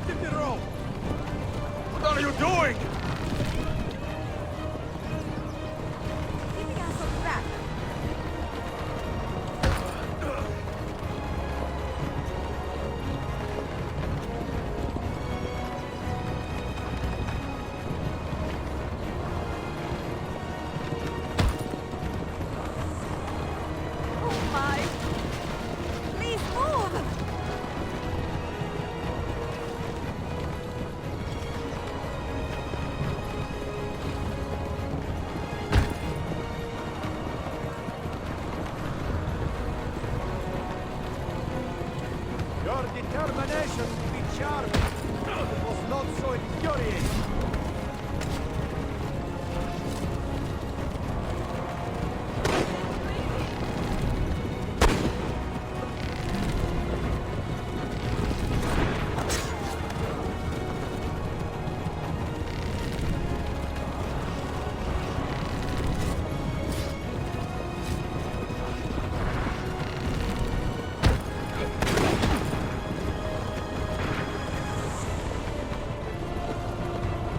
Tighten the rope! What are you doing? Keeping us on track. Oh my! Please move! Your determination to be charming was not so infuriating.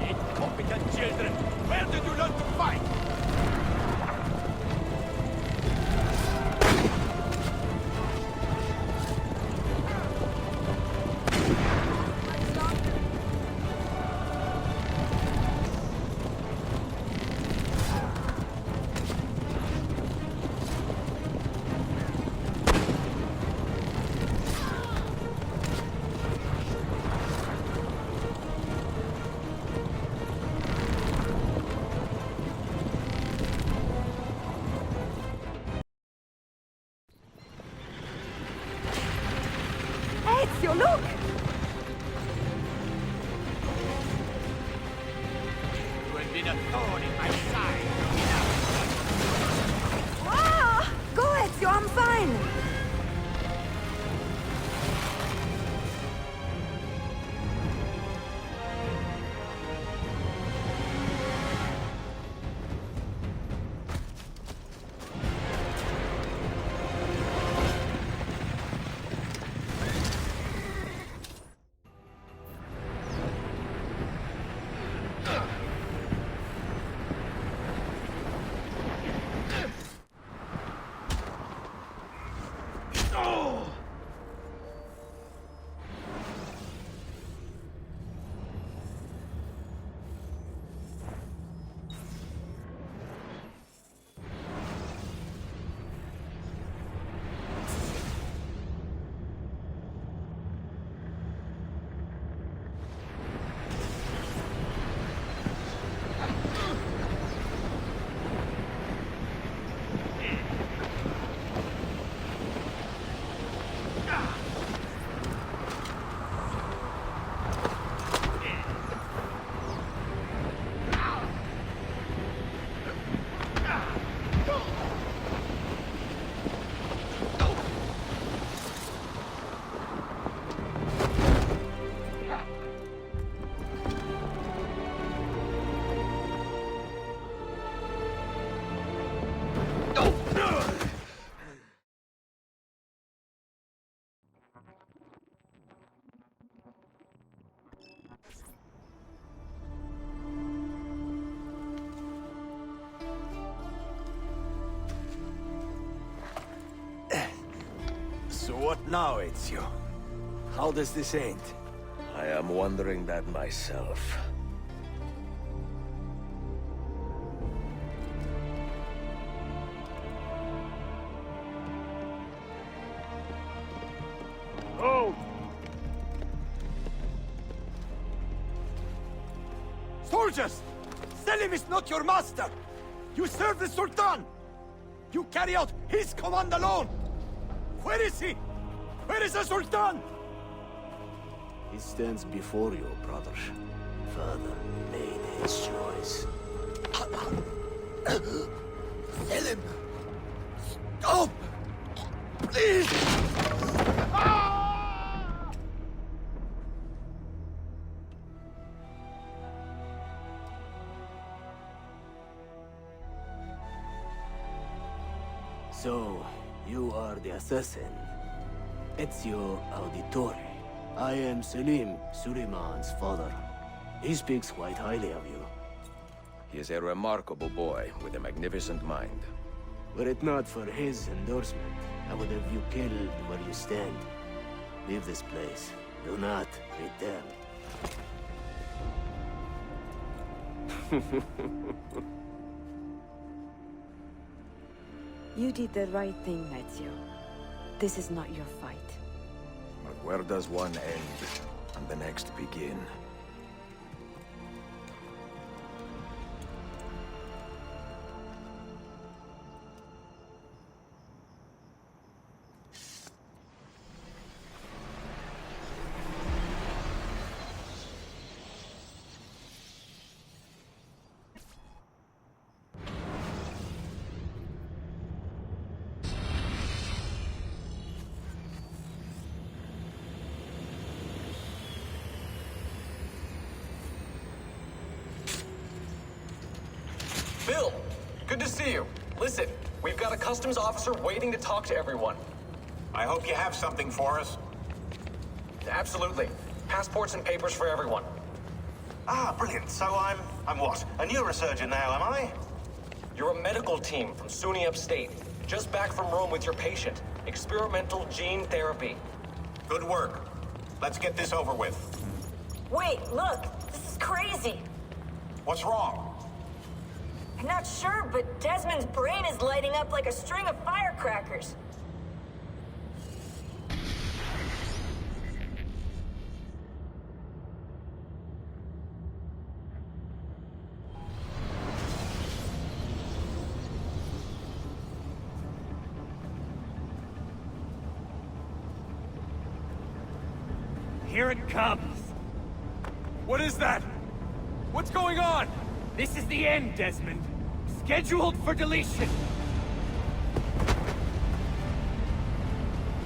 Incompetent children! Where did you learn to fight? Ezio, look! You have been a thorn in my side. Ah! Go, Ezio, I'm fine! So what now, Ezio? How does this end? I am wondering that myself. Oh! Soldiers! Selim is not your master! You serve the Sultan! You carry out his command alone! Where is he? Where is the Sultan? He stands before you, brother. Father made his choice. Selim! Stop! Please! So, you are the assassin, Ezio Auditore. I am Selim, Suleiman's father. He speaks quite highly of you. He is a remarkable boy with a magnificent mind. Were it not for his endorsement, I would have you killed where you stand. Leave this place. Do not return. You did the right thing, Ezio. This is not your fight. But where does one end and the next begin? Bill, good to see you. Listen, we've got a customs officer waiting to talk to everyone. I hope you have something for us. Absolutely. Passports and papers for everyone. Ah, brilliant. So I'm what? A neurosurgeon now, am I? You're a medical team from SUNY Upstate. Just back from Rome with your patient. Experimental gene therapy. Good work. Let's get this over with. Wait, look! This is crazy! What's wrong? I'm not sure, but Desmond's brain is lighting up like a string of firecrackers. Here it comes! What is that? What's going on? This is the end, Desmond. Scheduled for deletion.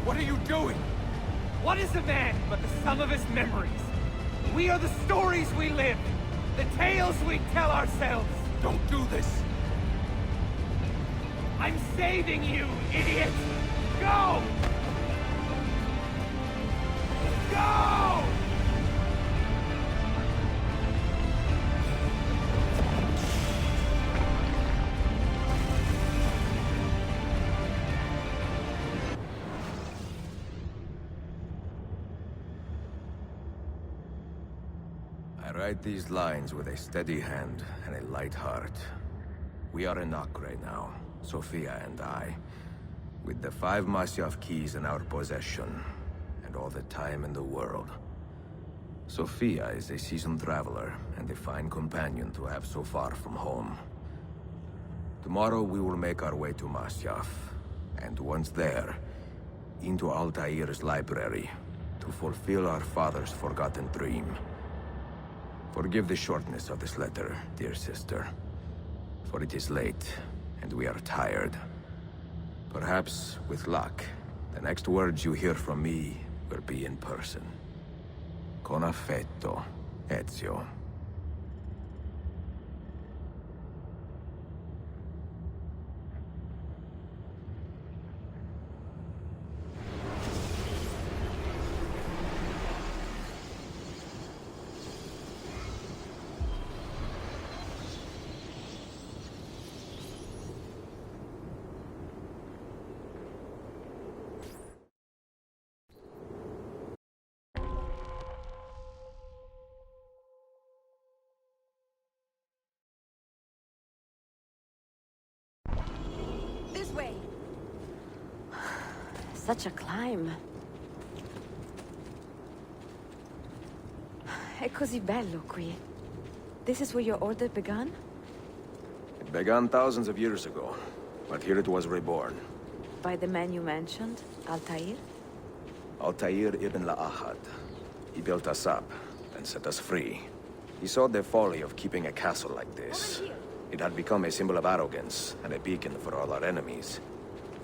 What are you doing? What is a man but the sum of his memories? We are the stories we live, the tales we tell ourselves. Don't do this! I'm saving you, idiot! Go! Go! I write these lines with a steady hand and a light heart. We are in Acre now, Sofia and I, with the 5 Masyaf keys in our possession, and all the time in the world. Sofia is a seasoned traveler, and a fine companion to have so far from home. Tomorrow we will make our way to Masyaf, and once there, into Altair's library, to fulfill our father's forgotten dream. Forgive the shortness of this letter, dear sister, for it is late, and we are tired. Perhaps, with luck, the next words you hear from me will be in person. Con affetto, Ezio. This way! Such a climb. È così bello qui. This is where your order began? It began thousands of years ago, but here it was reborn. By the man you mentioned, Altair? Altair ibn La'ahad. He built us up and set us free. He saw the folly of keeping a castle like this. It had become a symbol of arrogance and a beacon for all our enemies.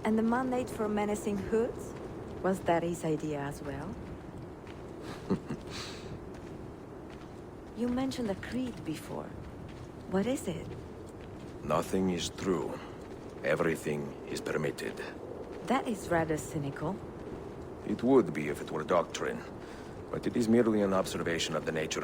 And the mandate for menacing hoods? Was that his idea as well? You mentioned a creed before. What is it? Nothing is true. Everything is permitted. That is rather cynical. It would be if it were doctrine. but it is merely an observation of the nature.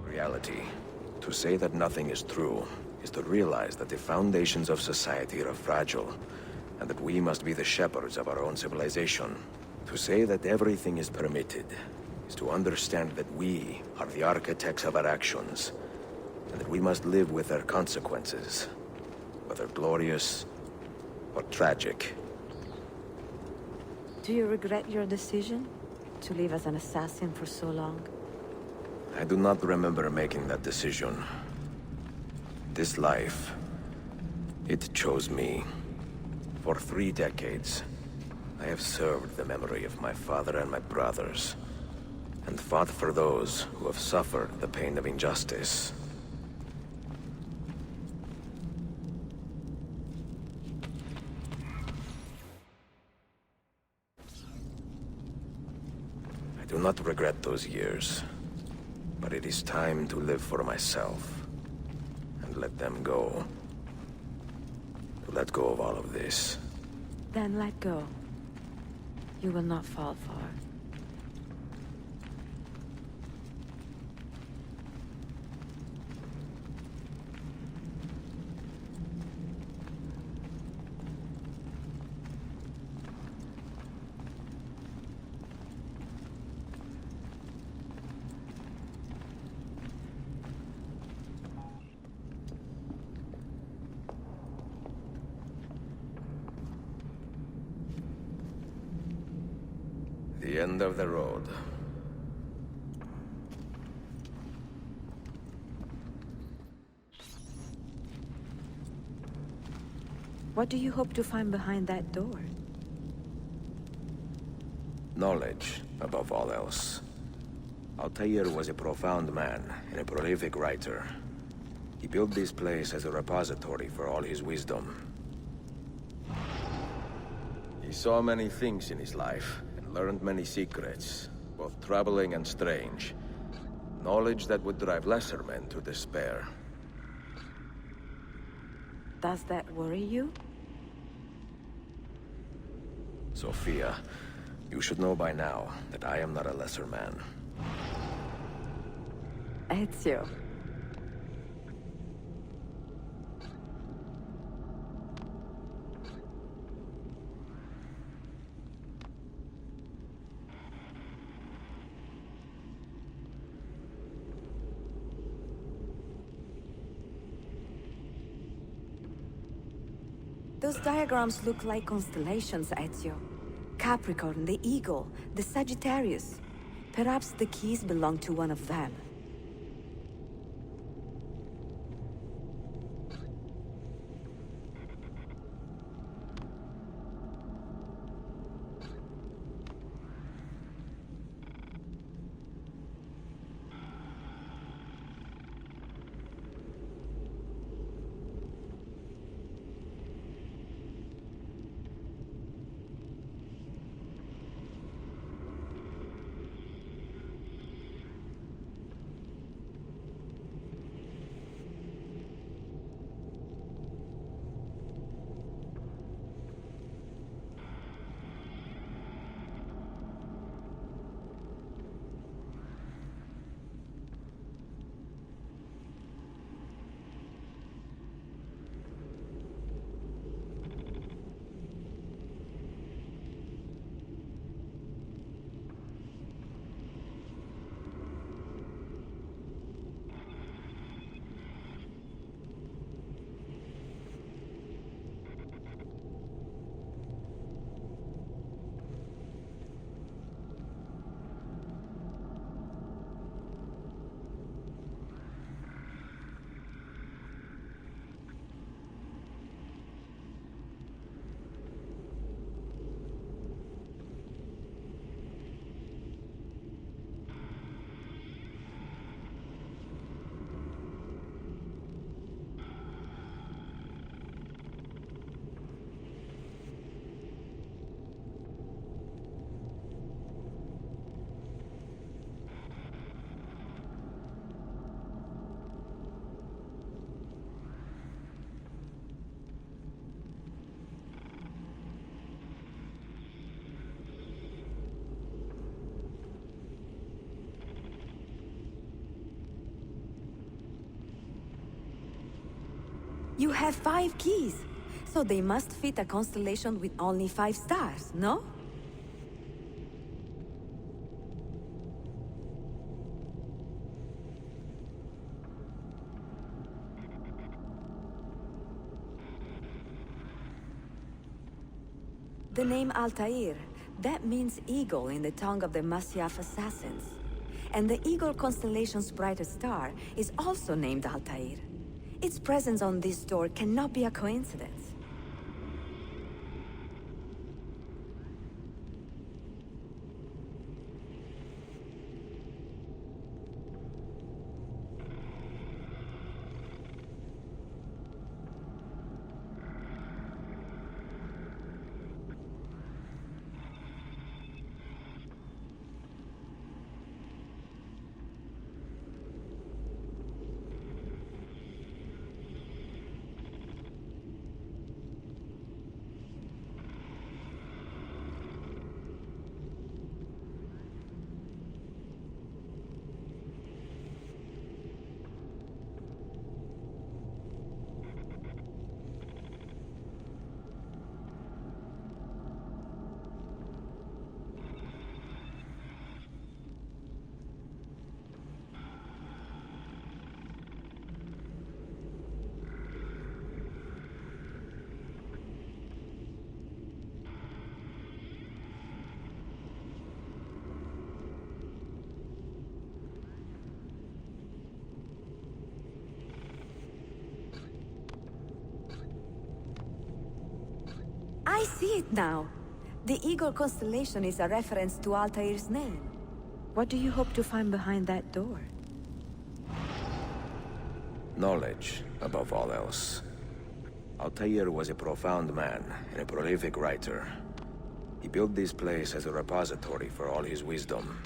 Reality. To say that nothing is true is to realize that the foundations of society are fragile, and that we must be the shepherds of our own civilization. To say that everything is permitted is to understand that we are the architects of our actions, and that we must live with their consequences, whether glorious or tragic. Do you regret your decision to live as an assassin for so long? I do not remember making that decision. This life, it chose me. For 3 decades, I have served the memory of my father and my brothers, and fought for those who have suffered the pain of injustice. I do not regret those years. But it is time to live for myself, and let them go. To let go of all of this. Then let go. You will not fall far. The end of the road. What do you hope to find behind that door? Knowledge, above all else. Altair was a profound man and a prolific writer. He built this place as a repository for all his wisdom. He saw many things in his life, and learned many secrets, both troubling and strange. Knowledge that would drive lesser men to despair. Does that worry you? Sophia, you should know by now that I am not a lesser man. Ezio. Those diagrams look like constellations, Ezio. Capricorn, the Eagle, the Sagittarius. Perhaps the keys belong to one of them. You have 5 keys, so they must fit a constellation with only 5 stars, no? The name Altair, that means eagle in the tongue of the Masyaf assassins. And the eagle constellation's brightest star is also named Altair. Its presence on this door cannot be a coincidence. I see it now. The Eagle constellation is a reference to Altair's name. What do you hope to find behind that door? Knowledge, above all else. Altair was a profound man and a prolific writer. He built this place as a repository for all his wisdom.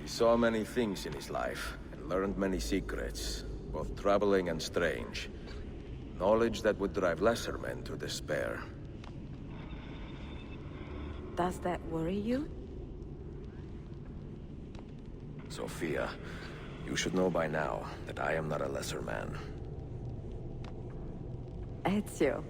He saw many things in his life, and learned many secrets, both troubling and strange. Knowledge that would drive lesser men to despair. Does that worry you? Sophia, you should know by now that I am not a lesser man. Ezio.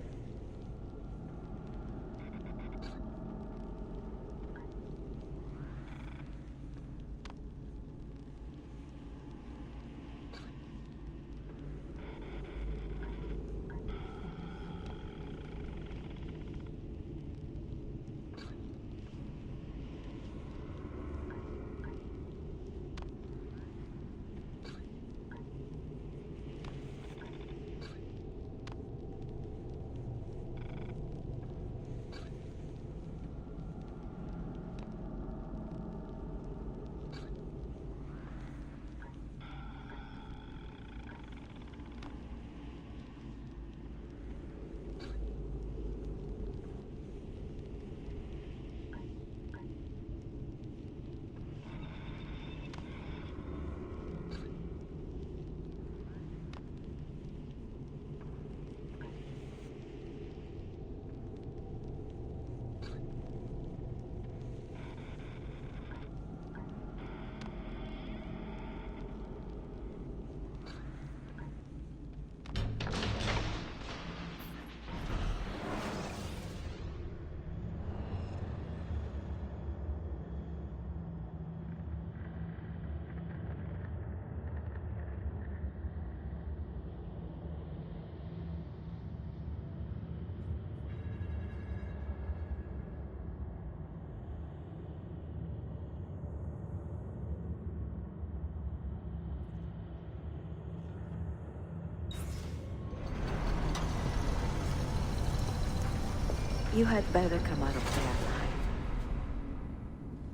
You had better come out of there alive.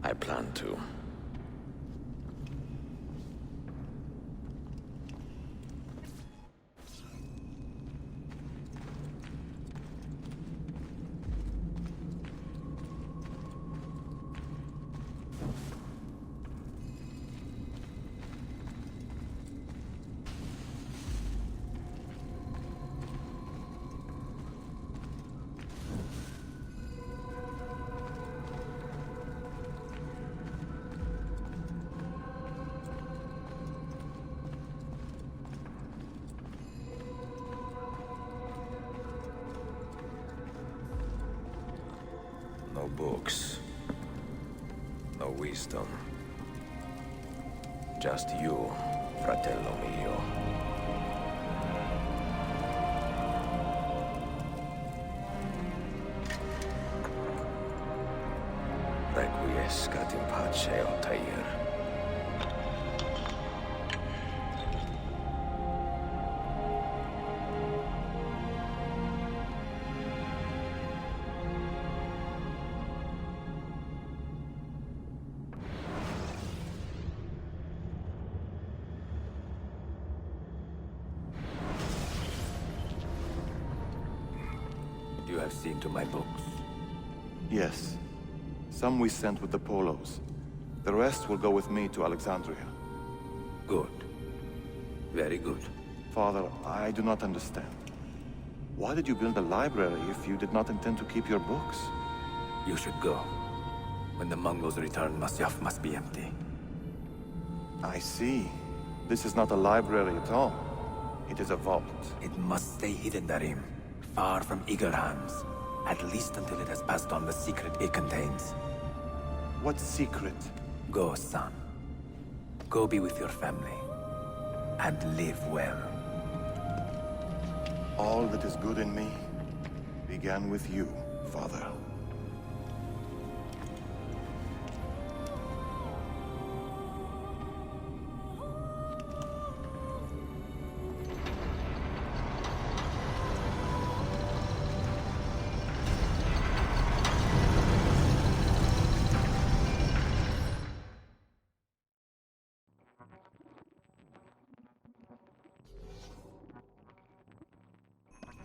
I plan to. wisdom. Just you, fratello mio. Requiescat in pace, Altair. You have seen to my books. Yes. Some we sent with the Polos. The rest will go with me to Alexandria. Good. Very good. Father, I do not understand. Why did you build a library if you did not intend to keep your books? You should go. When the Mongols return, Masyaf must be empty. I see. This is not a library at all. It is a vault. It must stay hidden, Darim. Far from eager hands. At least until it has passed on the secret it contains. What secret? Go, son. Go be with your family. And live well. All that is good in me began with you, Father.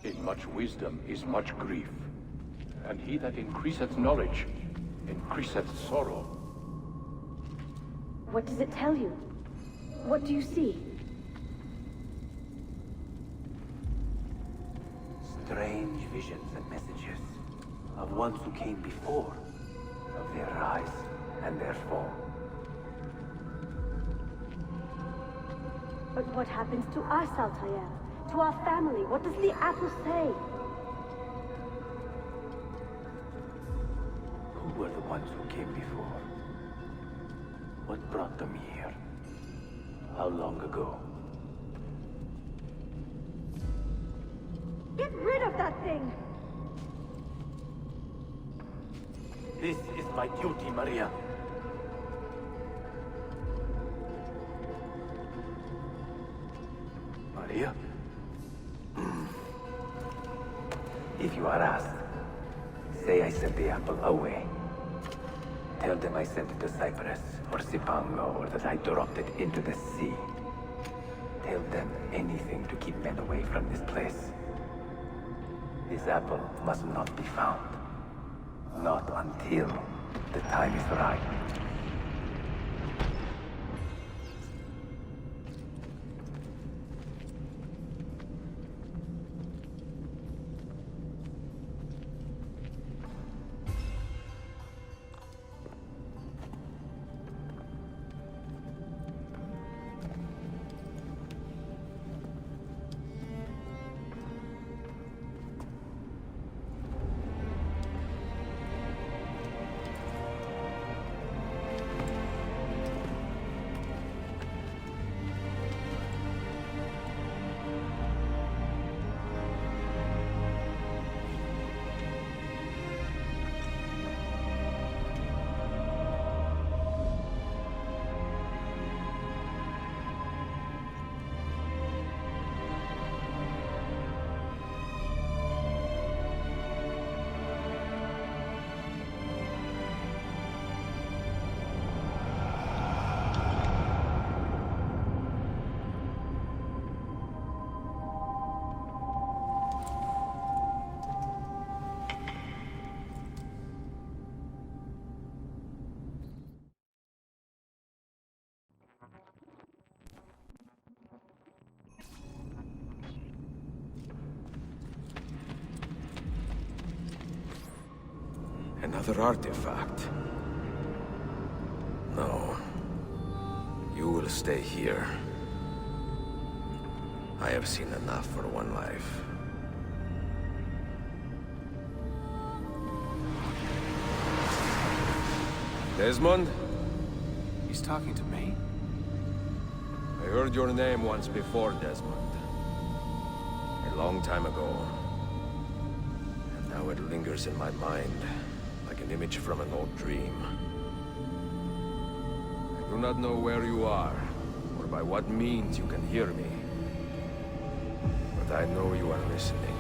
In much wisdom is much grief, and he that increaseth knowledge increaseth sorrow. What does it tell you? What do you see? Strange visions and messages of ones who came before, of their rise and their fall. But what happens to us, Altair? To our family? What does the apple say? Who were the ones who came before? What brought them here? How long ago? Get rid of that thing! This is my duty, Maria. Maria? If you are asked, say I sent the apple away. Tell them I sent it to Cyprus, or Cipango, or that I dropped it into the sea. Tell them anything to keep men away from this place. This apple must not be found. Not until the time is right. Another artifact. No. You will stay here. I have seen enough for one life. Desmond? He's talking to me? I heard your name once before, Desmond. A long time ago. And now it lingers in my mind, like an image from an old dream. I do not know where you are, or by what means you can hear me. But I know you are listening.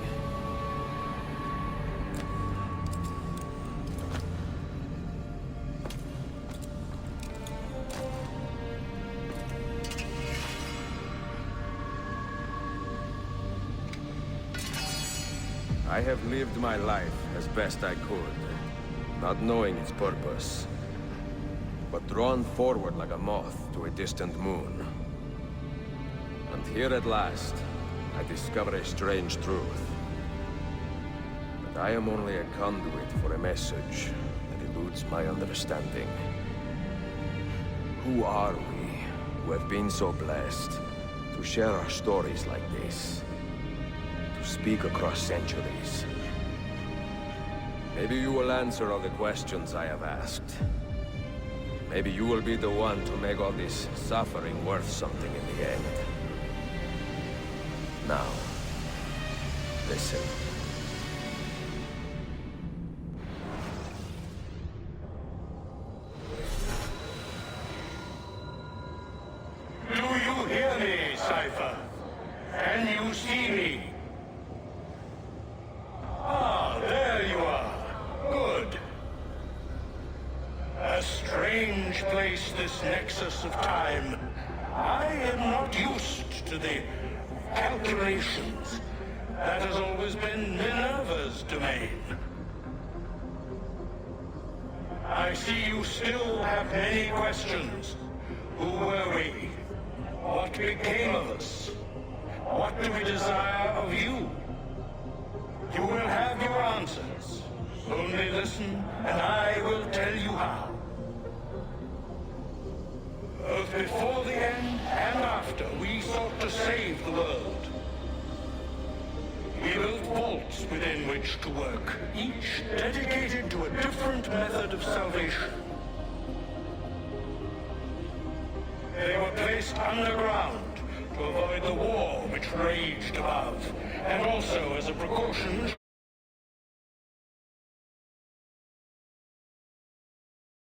I have lived my life as best I could, not knowing its purpose, but drawn forward like a moth to a distant moon. And here at last, I discover a strange truth. That I am only a conduit for a message that eludes my understanding. Who are we, who have been so blessed, to share our stories like this? Speak across centuries. Maybe you will answer all the questions I have asked. Maybe you will be the one to make all this suffering worth something in the end. Now, listen. Do you hear me, Cypher? Can you see me? Ah, there you are. Good. A strange place, this nexus of time. I am not used to the calculations. That has always been Minerva's domain. I see you still have many questions. Who were we? What became of us? What do we desire of you? You will have your answers. Only listen, and I will tell you how. Both before the end and after, we sought to save the world. We built vaults within which to work, each dedicated to a different method of salvation. They were placed underground to avoid the war which raged above, and also as a precaution